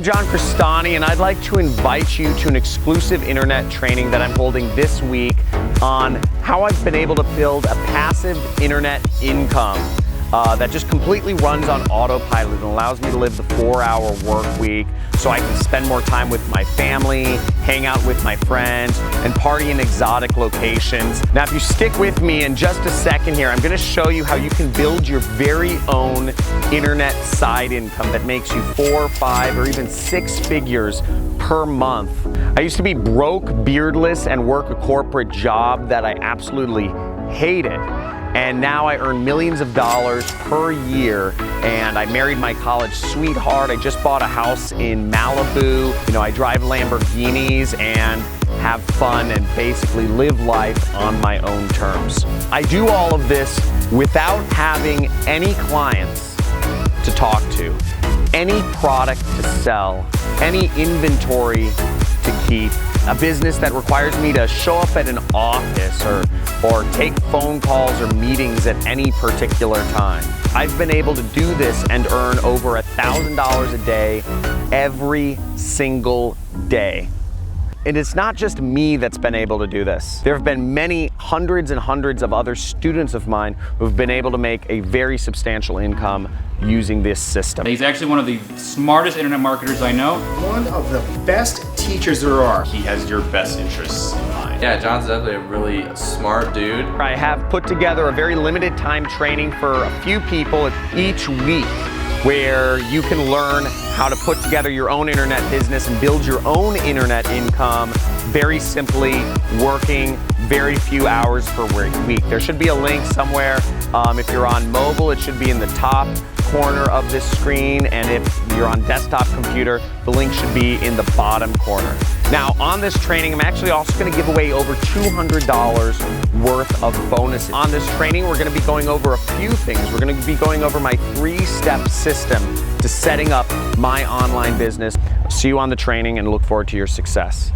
John Crestani, and I'd like to invite you to an exclusive internet training that I'm holding this week on how I've been able to build a passive internet income that just completely runs on autopilot and allows me to live the 4-hour work week so I can spend more time with my family, hang out with my friends, and party in exotic locations. Now, if you stick with me in just a second here, I'm going to show you how you can build your very own internet side income that makes you 4, 5, or even 6 figures per month. I used to be broke, beardless, and work a corporate job that I absolutely hated. And now I earn millions of dollars per year, and I married my college sweetheart. I just bought a house in Malibu. You know, I drive Lamborghinis and have fun and basically live life on my own terms. I do all of this without having any clients to talk to, any product to sell, any inventory to keep, a business that requires me to show up at an office or take phone calls or meetings at any particular time. I've been able to do this and earn over $1,000 a day every single day. And it's not just me that's been able to do this. There have been many hundreds and hundreds of other students of mine who've been able to make a very substantial income using this system. He's actually one of the smartest internet marketers I know. One of the best teachers there are. He has your best interests in mind. Yeah, John's definitely a really smart dude. I have put together a very limited time training for a few people each week where you can learn how to put together your own internet business and build your own internet income very simply, working very few hours per week. There should be a link somewhere. If you're on mobile, it should be in the top corner of this screen, and if you're on desktop computer, the link should be in the bottom corner. Now, on this training, I'm actually also going to give away over $200 worth of bonuses. On this training, we're going to be going over a few things. We're going to be going over my 3-step system to setting up my online business. See you on the training and look forward to your success.